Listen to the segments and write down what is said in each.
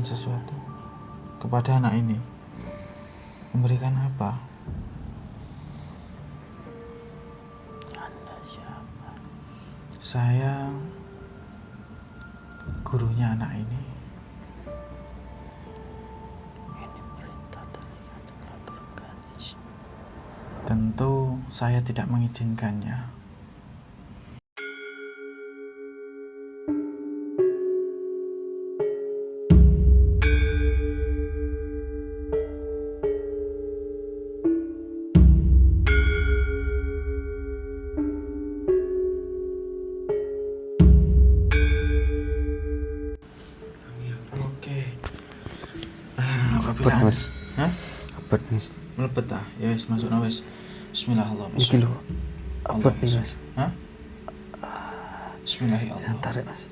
sesuatu kepada anak ini. Memberikan apa? Anda siapa? Saya gurunya anak ini. Ini perintah dari kantor organis. Tentu saya tidak mengizinkannya. Oke. Abet mas. Hah? Abet mas. Melebet ah. Ya wis masuk wis. Bismillahirrahmanirrahim. Iki lho. Abet nih mas. Hah? Bismillahirrahmanirrahim. Tarik mas.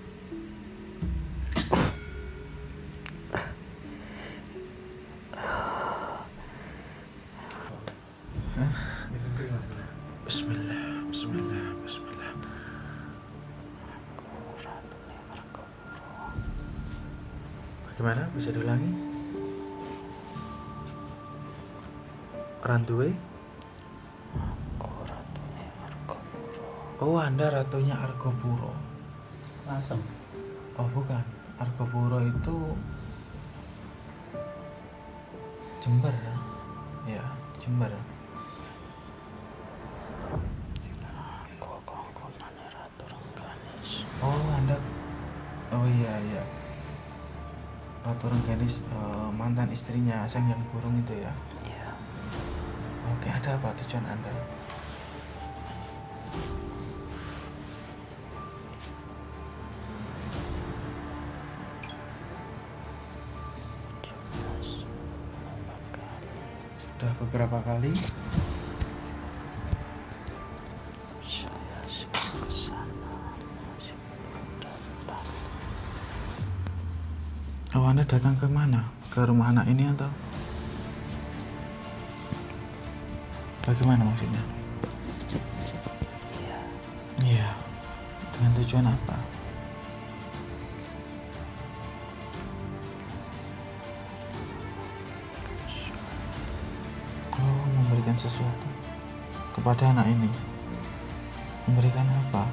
Bismillah, bismillah, bismillah. Bagaimana? Bisa diulangi? Randuwe? Oh, Anda ratunya Argopuro. Lasem. Oh, bukan. Argopuro itu Jember. Ya, Jember. Oh, Anda. Oh iya. Ratu Rengganis, mantan istrinya Senghyang Burung itu ya. Iya. Oke, ada apa tujuan Anda? Sudah beberapa kali. Saya sudah kesana, masih belum datang. Oh, Anda datang ke mana? Ke rumah anak ini atau? Bagaimana maksudnya? Iya. Iya. Dengan tujuan apa? Oh, memberikan sesuatu kepada anak ini. Memberikan apa?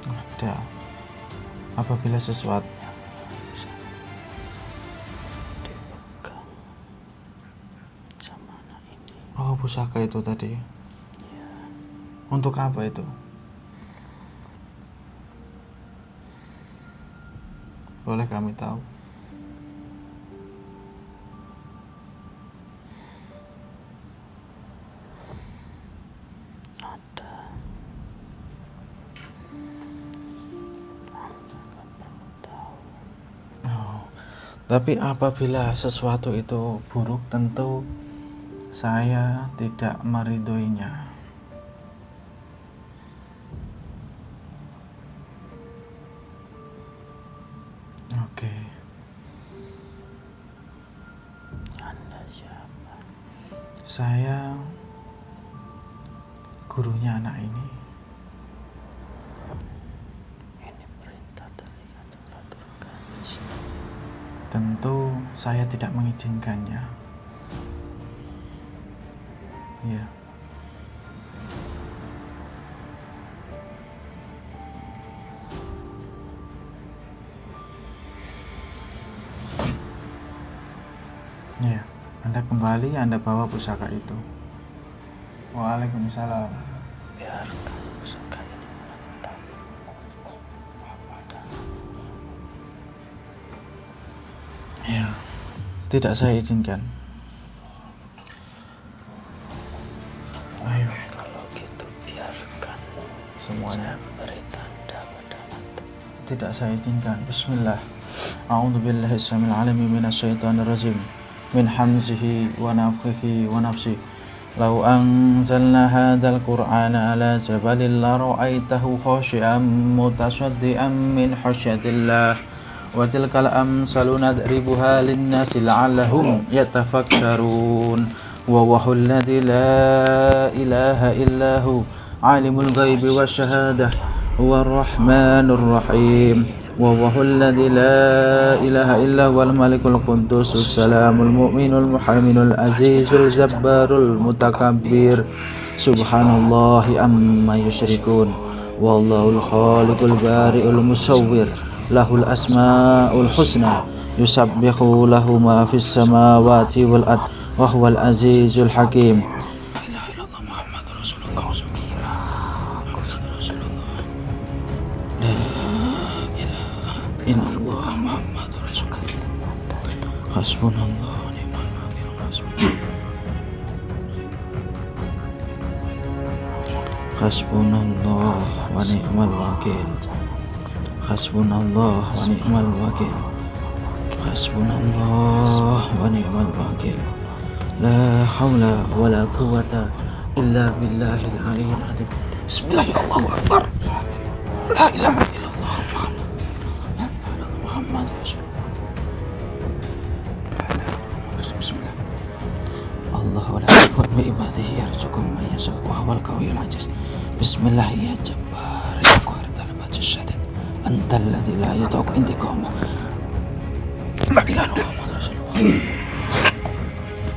Ada. Apabila sesuatu Dipegang sama anak ini. Oh, pusaka itu tadi. Iya. Untuk apa itu? Boleh kami tahu? Ada. Anda gak perlu tahu. Oh. Tapi apabila sesuatu itu buruk, tentu saya tidak meridhoinya. Oke. Anda siapa? Saya gurunya anak ini. Ini perintah dari kantor organis. Tentu saya tidak mengizinkannya. Iya. Iya. Anda kembali, Anda bawa pusaka itu. Waalaikumsalam. Biarkan pusaka ini menetap pada Iya. Tidak saya izinkan. Ayo, Kalau gitu biarkan semuanya. saya beri tanda pada mata. Tidak saya izinkan. Bismillah. A'udzubillahi samil alimi minasyaitonir rajim. Min hamzihi wa nafthihi wa nafsihi. Lau anzalna hadzal qur'ana ala jabalin la ra'aitahu khashi'an mutasaddian min khasyatillah. Wa tilkal amsalu nadribuha lin-nasi la'allahum yatafakkarun. Wa huwal ladzi la ilaha illahu alimul ghaibi wasyahadah huwa ar-rahmanur rahim. Wallahul ladzi la ilaha illa huwal malikul quddusus salamul mu'minul muhaiminul azizul jabbarul mutakabbir. Subhanallahi amma yusyrikun. Wallahul khaliqul bari'ul musawwir. Lahul asmaul husna. Yusabbihu lahu ma fis samawati wal ard wa huwal azizul hakim. Inallah Muhammadur Rasulullah. Hasbunallah wa ni'mal wakil. Hasbunallah wa ni'mal wakil. Hasbunallah wa ni'mal wakil. Hasbunallah wa ni'mal wakil. La haula wa la quwwata illa billahil aliyyil azim. Bismillahirrahmanirrahim. Allahu akbar. La ilaha illallah Muhammad Rasulullah. Bismillah. Allah wa la yakun bi ibadihi yarzuqu man yasha wa huwal qawiyyul aziz. Bismillah ya jabbar ya qahhar talabat syadid. Antal ladzi la yutaqu intiqamu. La ilaha illallah Rasulullah.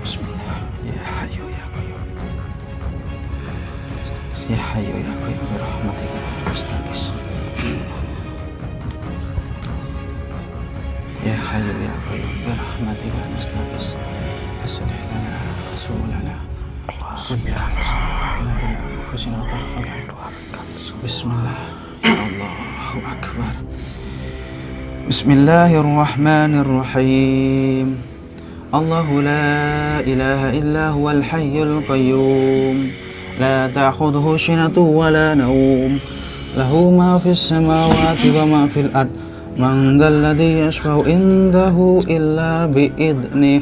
Bismillah ya hayyu ya qayyum. Ya hayyu ya qayyum bi rahmatika astaghis. Ya hayyu ya qayyum bi rahmatika astaghis. Aslih lana rasulana. Bismillah. Ya Allahu akbar. Bismillahirrahmanirrahim. Allahu la ilaha illa huwal hayyul qayyum. La ta'khudhuhu sinatun wa la nawm. Lahu ma fis samawati wa ma fil ard. Man dhal ladzi yashfa'u indahu illa bi idnih.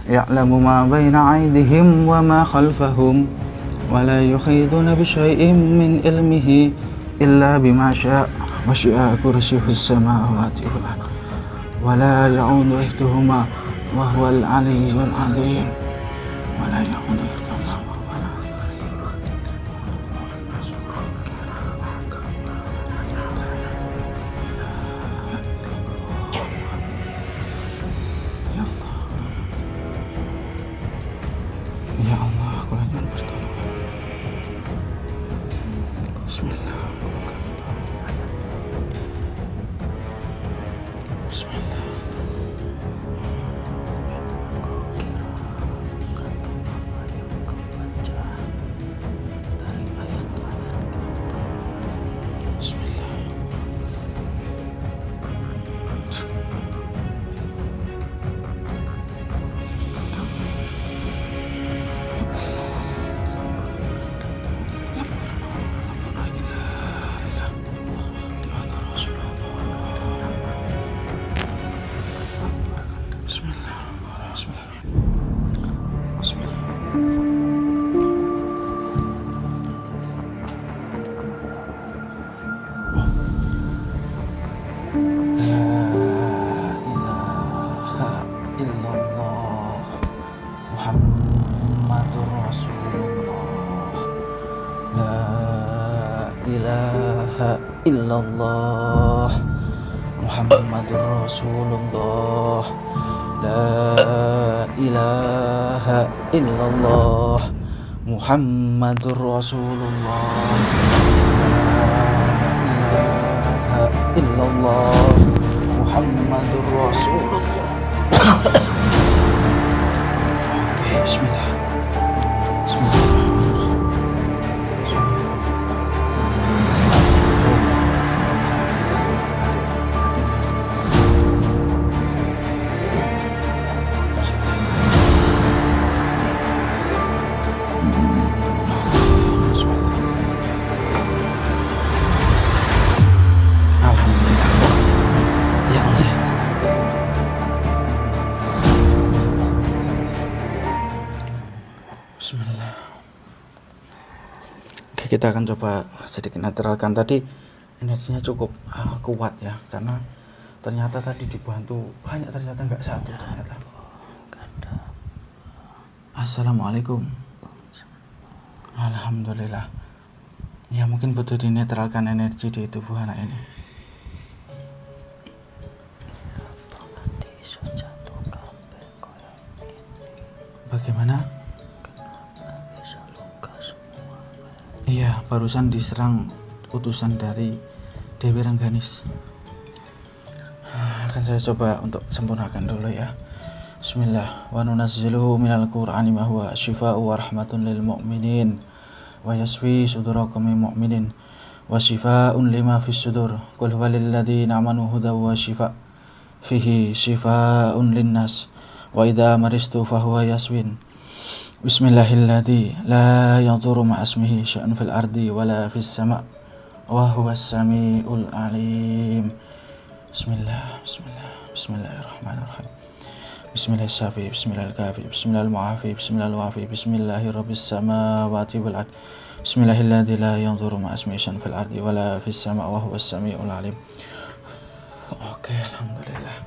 Ya'lamu ma baina aydihim wa ma khalfahum. Wa la yuhituna bi syai'in min ilmihi illa bima syaa'. Wasi'a kursiyyuhus samawati wal ard. Wa la ya'uduhu hifdhuhuma wa huwal 'aliyyul 'azim. Wa la ya'uduhu hifdhuhuma wa huwal 'aliyyul 'azim. Ya Allah, aku lagi bertolong. Bismillah. Bismillah. Bismillah. Muhammadur Rasulullah. La ilaha illallah Muhammadur Rasulullah. La ilaha illallah Muhammadur Rasulullah. La ilaha illallah Muhammadur Rasulullah. Bismillah. Bismillah. Oke, kita akan coba sedikit netralkan. Tadi energinya cukup kuat ya, karena ternyata tadi dibantu banyak, ternyata nggak satu ternyata. Assalamualaikum. Alhamdulillah. Ya mungkin butuh dinetralkan energi di tubuh anak ini. Nanti iso jatuh kabeh koyo ini. Bagaimana? Kenapa bisa luka semua? Iya, barusan diserang utusan dari Dewi Rengganis. Akan saya coba untuk sempurnakan dulu ya. Bismillah. Wa nunazzilu minal Qur'ani ma huwa syifaa'un wa rahmatun lil mu'minin wa yasfi sudura qaumil mu'minin wa syifaa'un lima fis sudur. Qul huwalil ladzina amanu hudaw wa shifaa' fihi syifaa'un linnas wa idza maristu fahuwa yaswin. Bismillahilladzi la yadurru ma'asmihi syai'un fil ardi wala fis sama' wa huwas samiul alim. Bismillahirrahmanirrahim. Bismillahirrahmanirrahim. Bismillahirrahmanirrahim. Bismillahirrahmanirrahim. Bismillahirrahmanirrahim. Bismillahir rabbis samawati wal ard. Bismillahilladzi la yadurru ma'asmihi syai'un fil ardi wala fis sama' wa huwas samiul alim. Oke, alhamdulillah.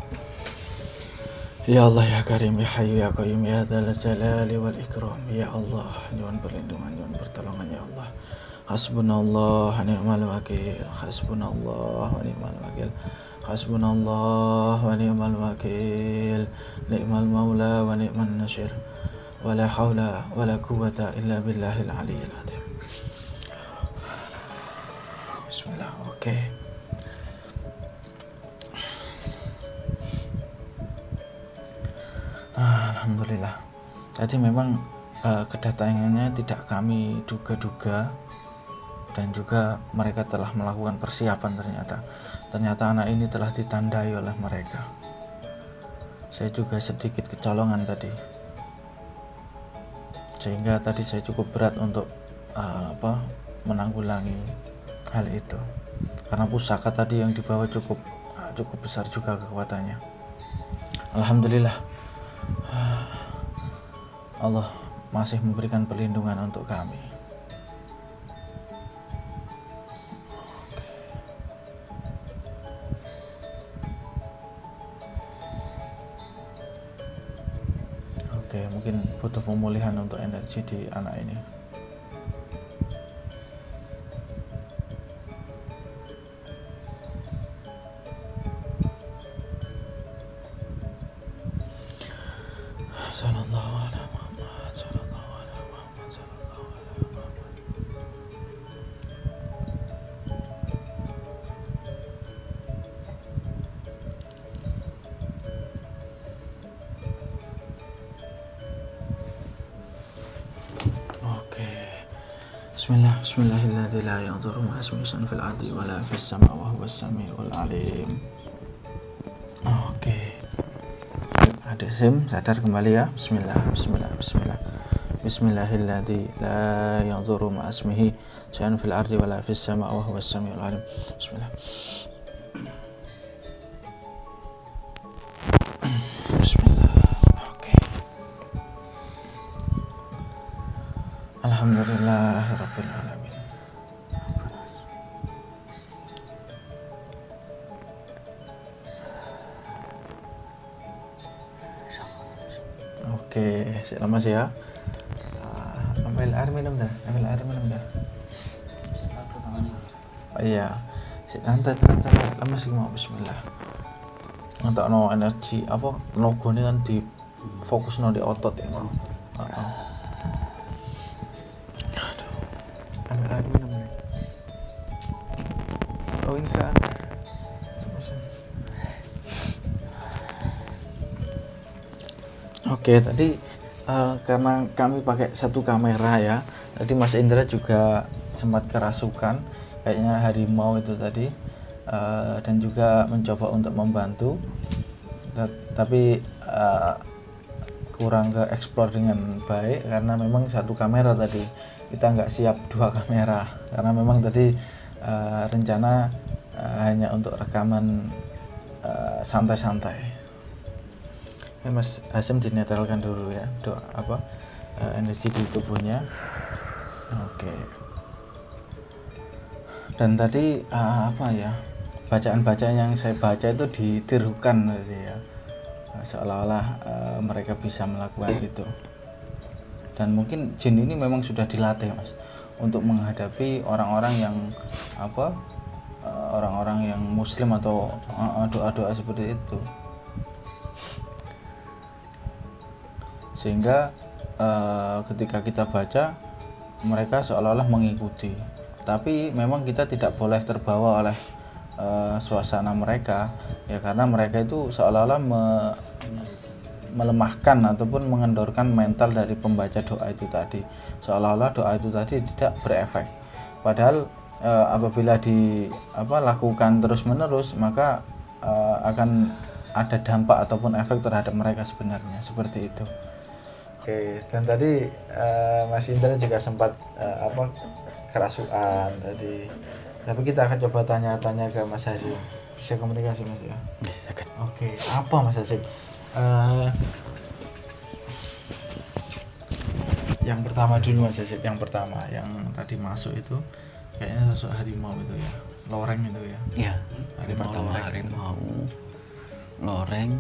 Ya Allah ya Karim ya Hayyu ya Qayyum ya Dzal Jalali wal Ikram. Ya Allah, nyuwun perlindungan, nyuwun pertolongan ya Allah. Hasbunallah wa ni'mal wakil. Hasbunallah wa ni'mal wakil. Hasbunallah wa ni'mal wakil. Ni'mal maula wa ni'man nasir. Wa la haula wa la quwwata illa billahil aliyyil azim. Bismillah. Oke. Alhamdulillah. Tadi memang kedatangannya tidak kami duga-duga, dan juga mereka telah melakukan persiapan. Ternyata anak ini telah ditandai oleh mereka. Saya juga sedikit kecolongan tadi, sehingga tadi saya cukup berat untuk menanggulangi hal itu, karena pusaka tadi yang dibawa cukup besar juga kekuatannya. Alhamdulillah, Allah masih memberikan perlindungan untuk kami. Oke, mungkin butuh pemulihan untuk energi di anak ini. Sallallahu alaihi Muhammad, sallallahu alaihi Muhammad, sallallahu alaihi Muhammad. Oke. Bismillahilladzi la yadurru ma'asmihi syai'un fil ardi wala fis sama' wa huwas samiul alim. Oke. Adik Sim, sadar kembali ya. Bismillah. Bismillahilladzi la yadurru ma'asmihi syai'un fil ardi wala fis sama' wa huwas samiul alim. Bismillah. Bismillah. Oke. Alhamdulillahirabbil alamin. Oke, lama sih ya. Ambil air minum dah. Oh, iya. Nanti lama sih mau. Bismillah. Untuk no energi apa logo ini kan di fokus no di otot ya. Ambil air minum nih. Oh ini kan. Oke, tadi karena kami pakai satu kamera ya, tadi Mas Indra juga sempat kerasukan, kayaknya harimau itu tadi, dan juga mencoba untuk membantu, tapi kurang ke explore dengan baik karena memang satu kamera tadi, kita nggak siap dua kamera, karena memang tadi rencana hanya untuk rekaman santai-santai. Ya, Mas Hasim dinetralkan dulu ya, energi di tubuhnya. Oke. Dan tadi bacaan-bacaan yang saya baca itu ditirukan tadi ya, seolah-olah mereka bisa melakukan itu. Dan mungkin jin ini memang sudah dilatih Mas untuk menghadapi orang-orang yang orang-orang yang muslim atau doa-doa seperti itu, sehingga ketika kita baca mereka seolah-olah mengikuti, tapi memang kita tidak boleh terbawa oleh suasana mereka ya, karena mereka itu seolah-olah melemahkan ataupun mengendorkan mental dari pembaca doa itu tadi, seolah-olah doa itu tadi tidak berefek, padahal apabila lakukan terus-menerus maka akan ada dampak ataupun efek terhadap mereka sebenarnya, seperti itu. Oke, dan tadi Mas Indra juga sempat kerasukan tadi, tapi kita akan coba tanya-tanya ke Mas Hasyim. Bisa komunikasi Mas ya? Bisa. Oke, apa Mas Hasyim? Yang pertama dulu Mas Hasyim, yang pertama yang tadi masuk itu kayaknya sosok harimau itu ya, loreng itu ya. Iya. Harimau Pertama loreng. harimau loreng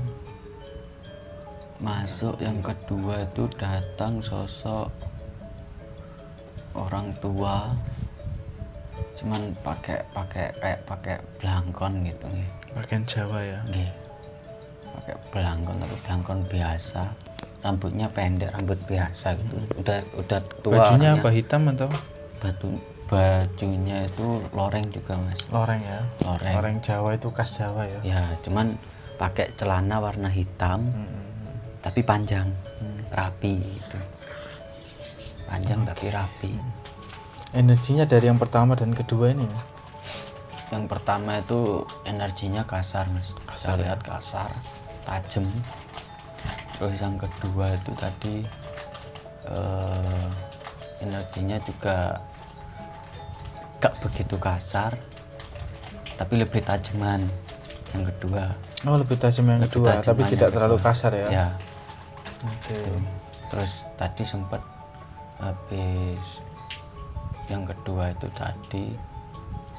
masuk, yang kedua itu datang sosok orang tua, cuman pakai belangkon gitu nih. Bagian Jawa ya. Nggih. Pakai belangkon, tapi belangkon biasa. Rambutnya pendek, rambut biasa gitu. Udah tua. Bajunya orangnya. apa, hitam atau? Bajunya itu loreng juga Mas. Loreng ya. Loreng. Loreng Jawa itu khas Jawa ya. Ya, cuman pakai celana warna hitam, tapi panjang, rapi gitu. Panjang tapi rapi. Energinya dari yang pertama dan kedua ini ya? Yang pertama itu energinya kasar Mas. Kasar, Saya lihat kasar, tajam. Terus yang kedua itu tadi energinya juga gak begitu kasar, tapi lebih tajaman yang kedua. Oh, lebih tajam yang Lebih kedua, tajam tapi yang tidak kedua. terlalu kasar ya? Ya. Oke. Gitu. Terus tadi sempat habis yang kedua itu tadi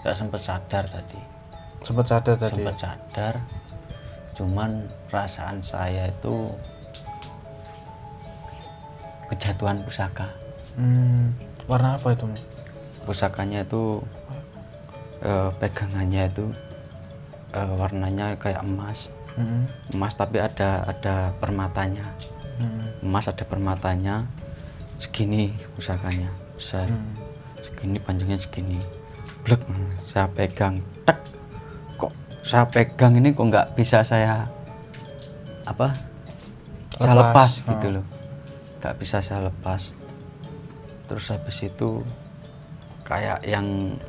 nggak sempat sadar tadi. Sempat sadar tadi? Sempat sadar, cuman perasaan saya itu kejatuhan pusaka. Warna apa itu? Pusakanya itu pegangannya itu warnanya kayak emas. Emas tapi ada permatanya. Emas ada permatanya, segini pusakanya, besar. Segini, panjangnya segini. Blek, saya pegang, tek. Kok saya pegang ini kok nggak bisa saya saya lepas gitu loh. Nggak bisa saya lepas. Terus habis itu kayak yang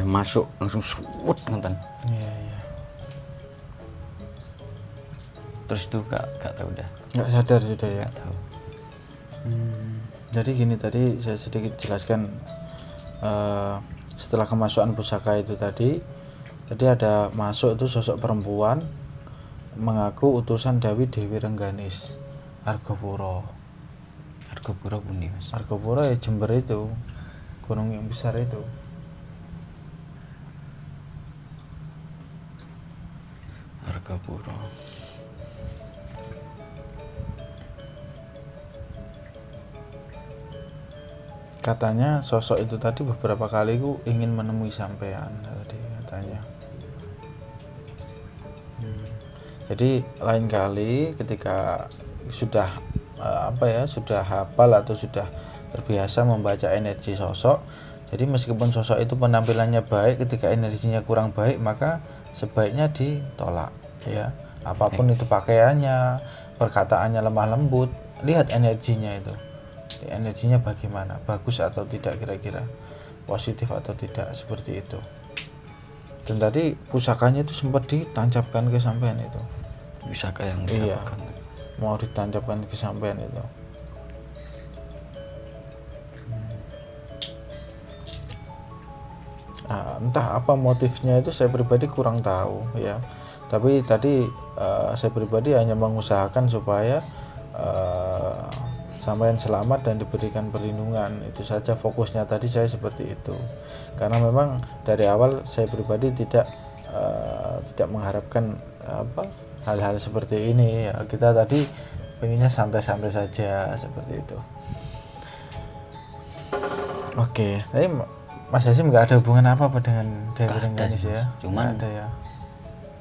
masuk langsung serut nonton. Iya, iya. Terus itu gak tahu dah. Nggak sadar sudah ya? Gak tahu. Jadi gini, tadi saya sedikit jelaskan setelah kemasukan pusaka itu tadi ada masuk itu sosok perempuan mengaku utusan Dewi Rengganis Argopuro. Argopuro pundi Mas? Argopuro ya Jember itu, gunung yang besar itu. Argopuro. Katanya sosok itu tadi beberapa kali ku ingin menemui sampean tadi katanya. Jadi lain kali ketika sudah sudah hafal atau sudah terbiasa membaca energi sosok, jadi meskipun sosok itu penampilannya baik, ketika energinya kurang baik maka sebaiknya ditolak ya. Apapun itu pakaiannya, perkataannya lemah lembut, lihat energinya itu. Energinya bagaimana, bagus atau tidak, kira-kira positif atau tidak, seperti itu. Dan tadi pusakanya itu sempat ditancapkan ke sampean itu. Pusaka yang Iya, didapatkan. mau ditancapkan ke sampean itu. Nah, entah apa motifnya itu saya pribadi kurang tahu ya. Tapi tadi saya pribadi hanya mengusahakan supaya sampean selamat dan diberikan perlindungan. Itu saja fokusnya tadi saya seperti itu. Karena memang dari awal saya pribadi tidak mengharapkan hal-hal seperti ini ya. Kita tadi pengennya santai-santai saja seperti itu. Oke, tapi Mas Hasim nggak ada hubungan apa-apa dengan Dewi Nggak ada Rengganis sih, ya? Mas. Cuman- Nggak ada ya.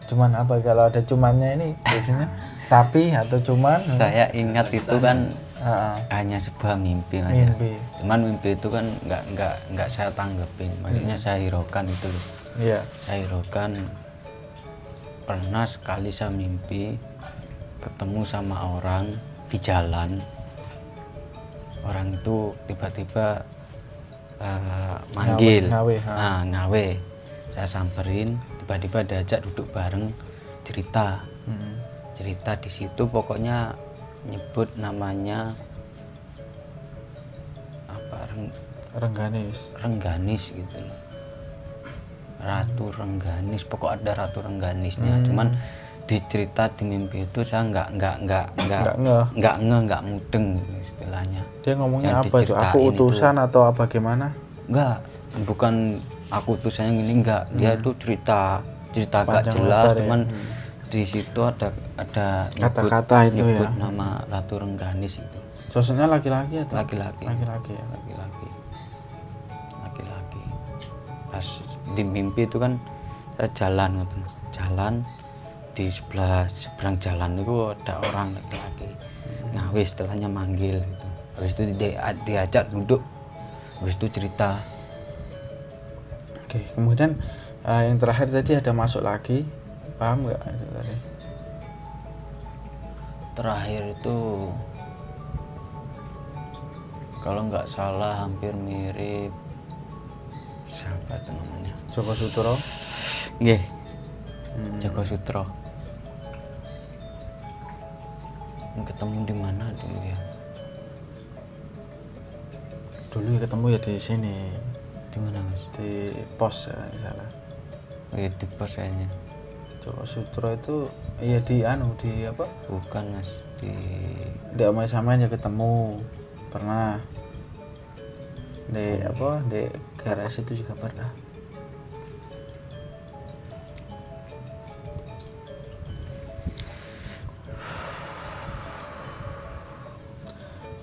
Cuman apa kalau ada cumannya ini biasanya tapi atau cuman? Saya ingat itu kan Heeh. hanya sebuah mimpi aja. Mimpi. Cuman mimpi itu kan nggak saya tanggepin, maksudnya saya hiraukan itu loh. Iya. Saya hiraukan, pernah sekali saya mimpi ketemu sama orang di jalan. Orang itu tiba-tiba manggil, Ngawe, ngawe. Saya samperin, tiba-tiba diajak duduk bareng, cerita. Cerita di situ pokoknya nyebut namanya apa, Rengganis gitu loh. Ratu Rengganis, pokok ada Ratu Rengganisnya. Cuman di cerita di mimpi itu saya nggak mudeng gitu istilahnya. Dia ngomongnya Yang apa itu? Aku diceritain utusan atau apa gimana? Enggak, bukan aku tulisannya gini, enggak. Dia itu cerita agak Panjang jelas, lebar ya. cuman di situ ada Kata-kata itu nyebut ya. nama Ratu Rengganis itu. Sosoknya laki-laki atau? Laki-laki. Laki-laki ya. Laki-laki. Pas di mimpi itu kan saya jalan di seberang jalan itu ada orang laki-laki. Nah, wis setelahnya manggil gitu. Habis itu diajak duduk. Habis itu cerita. Oke, kemudian yang terakhir tadi ada masuk lagi, paham nggak itu tadi? Terakhir itu kalau nggak salah hampir mirip siapa itu namanya? Joko Sutro. Nggih. Joko Sutro. Ketemu di mana dulu ya? Dulu ketemu ya di sini, Di mana Mas? di pos ya nggak salah. Oh iya, di pos kayaknya. Joko Sutro itu iya di di apa? Bukan Mas, di Omai Samain ya ketemu pernah. Di apa? Di garasi itu juga pernah.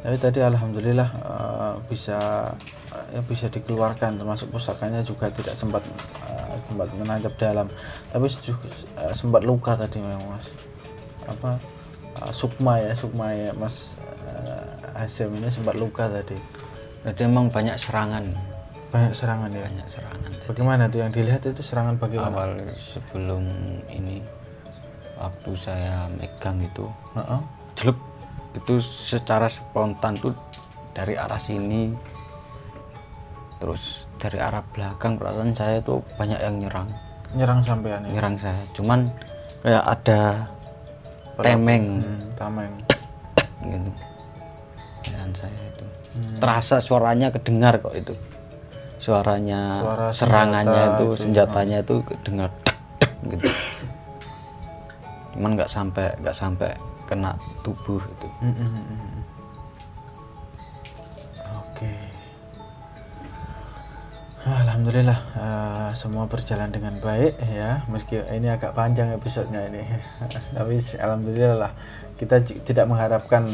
Tapi tadi alhamdulillah bisa dikeluarkan, termasuk pusakanya juga tidak sempat menancap dalam, tapi sempat luka tadi memang Mas. Sukma ya Mas Hasim ini sempat luka tadi. Jadi emang banyak serangan. Banyak serangan ya. Banyak serangan. Bagaimana tuh yang dilihat itu serangan bagaimana? Awal sebelum ini waktu saya megang itu, jelek itu secara spontan tuh dari arah sini, terus dari arah belakang perasaan saya tuh banyak yang Nyerang sampean ya. nyerang saya. Cuman kayak ada tameng gitu dan saya itu terasa suaranya kedengar kok itu suaranya Suara serangannya senjata itu itu, senjatanya itu kedengar tek tek gitu. Cuman nggak sampai kena tubuh itu. Oke. Alhamdulillah semua berjalan dengan baik ya, meski ini agak panjang episodenya ini. Tapi alhamdulillah lah, kita tidak mengharapkan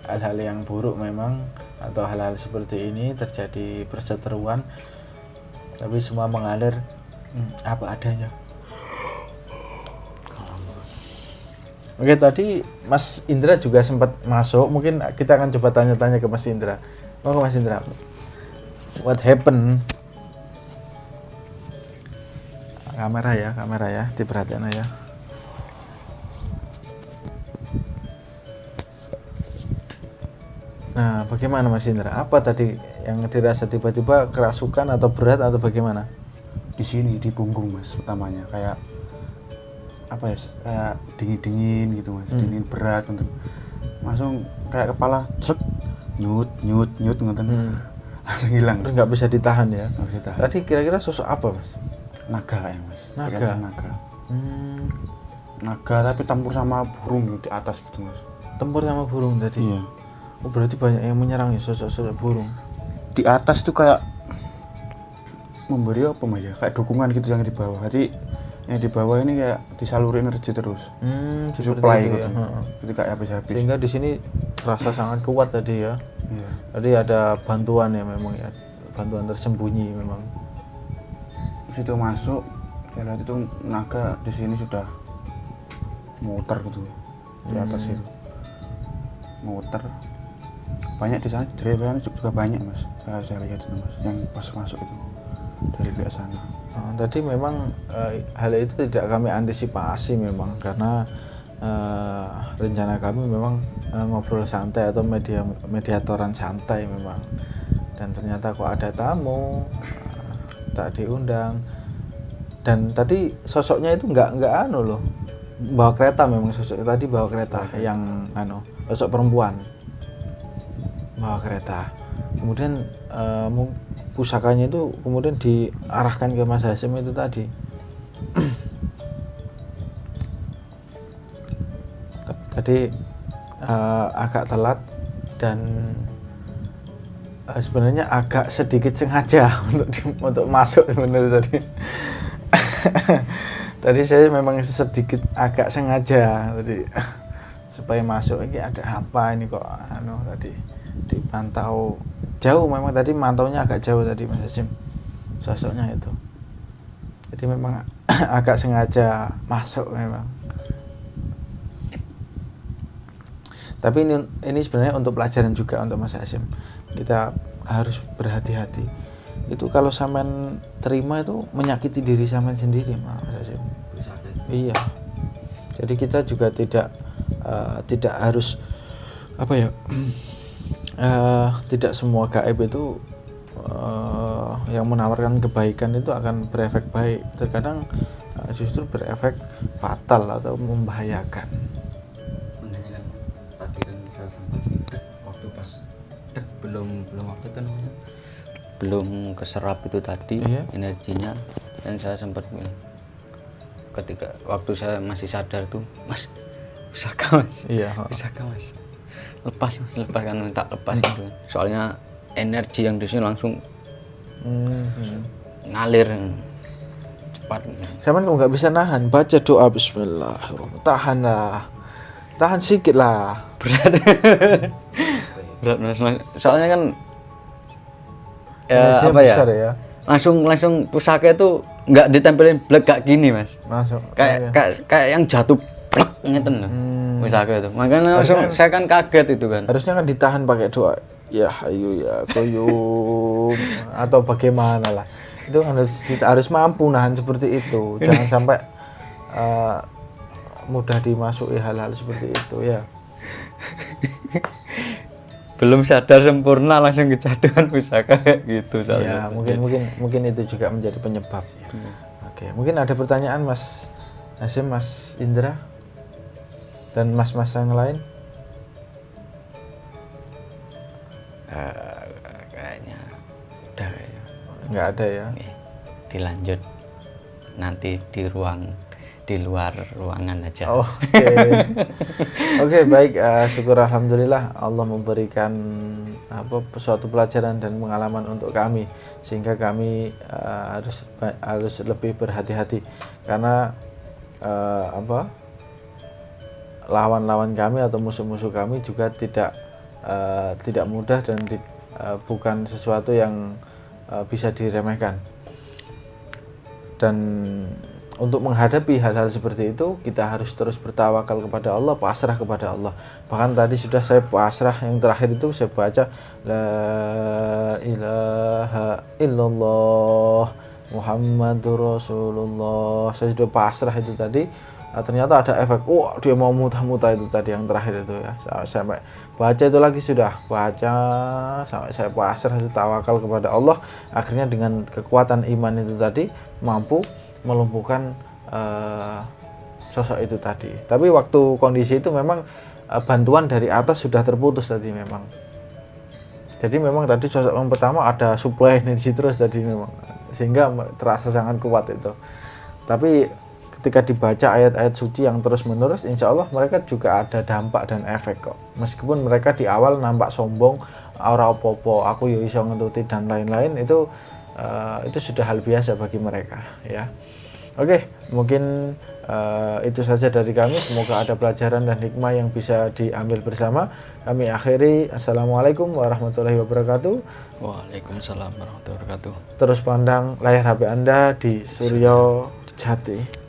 hal-hal yang buruk memang, atau hal-hal seperti ini terjadi perseteruan, tapi semua mengalir apa adanya. Oke, tadi Mas Indra juga sempat masuk, mungkin kita akan coba tanya-tanya ke Mas Indra. Oh, Mas Indra, what happened? Kamera ya, diperhatikan ya. Nah, bagaimana Mas Indra? Apa tadi yang dirasa tiba-tiba kerasukan atau berat atau bagaimana? Di sini di punggung Mas utamanya, kayak apa ya, kayak dingin gitu Mas, dingin berat gitu. Langsung kayak kepala cek nyut ngoten. Langsung hilang. Terus nggak bisa ditahan ya? Nggak bisa tahan. Tadi kira-kira sosok apa Mas? Naga ya Mas. Naga? Kelihatan naga. Naga tapi tempur sama burung di atas gitu Mas. Tempur sama burung tadi? Iya. Oh, berarti banyak yang menyerang ya, sosok-sosok burung. Di atas tuh kayak memberi apa Mas ya? Kayak dukungan gitu yang di bawah. Jadi yang di bawah ini kayak disaluri energi terus. Supply itu gitu. ya. Jadi kayak habis-habis. Sehingga di sini terasa sangat kuat tadi ya. Iya. Tadi ada bantuan ya memang ya. bantuan tersembunyi memang. Situ masuk, saya lihat itu naga di sini sudah muter gitu di atas itu, muter. Banyak di sana, dari sana juga banyak mas. Saya lihat itu mas, yang pas masuk itu dari pihak sana. Tadi memang hal itu tidak kami antisipasi memang karena rencana kami memang ngobrol santai atau mediatoran santai memang, dan ternyata kok ada tamu tak diundang, dan tadi sosoknya itu nggak anu loh, bawa kereta memang sosoknya tadi bawa kereta yang anu sosok perempuan bawa kereta, kemudian pusakanya itu kemudian diarahkan ke Mas Hasyim itu tadi. Tadi agak telat dan sebenarnya agak sedikit sengaja untuk masuk sebenarnya tadi. Tadi saya memang sedikit agak sengaja tadi supaya masuk. Ini ada apa ini kok anu tadi dipantau jauh, memang tadi mantaunya agak jauh tadi Mas Hasyim sosoknya itu. Jadi memang agak sengaja masuk memang. Tapi ini sebenarnya untuk pelajaran juga untuk Mas Hasyim. Kita harus berhati-hati. Itu kalau sampean terima itu menyakiti diri sampean sendiri Mas Hasyim. Iya. Jadi kita juga tidak harus apa ya? Tidak semua gaib itu yang menawarkan kebaikan itu akan berefek baik. Terkadang justru berefek fatal atau membahayakan. Makanya kan tadi kan saya sempat waktu pas belum apa itu namanya, belum keserap itu tadi energinya, dan saya sempat bilang ketika waktu saya masih sadar tuh, Mas bisakah mas? Iya. Bisakah mas? Lepas kan, tak lepas gitu. Soalnya energi yang di sini langsung ngalir cepat. Saya kok nggak bisa nahan, baca doa Bismillah, tahan sedikit lah. Berat mas. Soalnya kan Energinya apa ya? Besar ya. Langsung pusaka itu nggak ditempelin blegak gini mas. Masuk. Kayak yang jatuh plek ngeten loh. Pusaka itu. Makanya langsung saya kan kaget itu kan. Harusnya kan ditahan pakai doa. Ya Hayyu ya Qayyum atau bagaimana lah. Itu kita harus mampu nahan seperti itu. Jangan sampai mudah dimasuki hal-hal seperti itu ya. Belum sadar sempurna langsung kejatuhan pusaka gitu Ya, mungkin itu juga menjadi penyebab. Oke, mungkin ada pertanyaan Mas Hasyim, Mas Indra dan mas-mas yang lain? Kayaknya udah ya. Nggak ada ya. Dilanjut nanti di luar ruangan aja. Oke, baik. Syukur alhamdulillah Allah memberikan suatu pelajaran dan pengalaman untuk kami, sehingga kami harus lebih berhati-hati karena lawan-lawan kami atau musuh-musuh kami juga tidak mudah dan bukan sesuatu yang bisa diremehkan. Dan untuk menghadapi hal-hal seperti itu kita harus terus bertawakal kepada Allah, pasrah kepada Allah. Bahkan tadi sudah saya pasrah, yang terakhir itu saya baca la ilaha illallah Muhammadur Rasulullah. Saya sudah pasrah itu tadi. Ternyata ada efek, dia mau muntah-muntah itu tadi yang terakhir itu ya. Sampai baca itu lagi, sudah baca sampai saya pasrah, tawakal kepada Allah. Akhirnya dengan kekuatan iman itu tadi mampu melumpuhkan sosok itu tadi. Tapi waktu kondisi itu memang bantuan dari atas sudah terputus tadi memang. Jadi memang tadi sosok yang pertama ada suplai energi terus tadi memang, sehingga terasa sangat kuat itu. Tapi ketika dibaca ayat-ayat suci yang terus menerus, insya Allah mereka juga ada dampak dan efek kok. Meskipun mereka di awal nampak sombong, ora opo-opo, aku yo iso ngentuti dan lain-lain, itu sudah hal biasa bagi mereka ya. Oke, mungkin itu saja dari kami. Semoga ada pelajaran dan hikmah yang bisa diambil bersama. Kami akhiri. Assalamualaikum warahmatullahi wabarakatuh. Waalaikumsalam warahmatullahi wabarakatuh. Terus pandang layar HP Anda di Suryo Jati.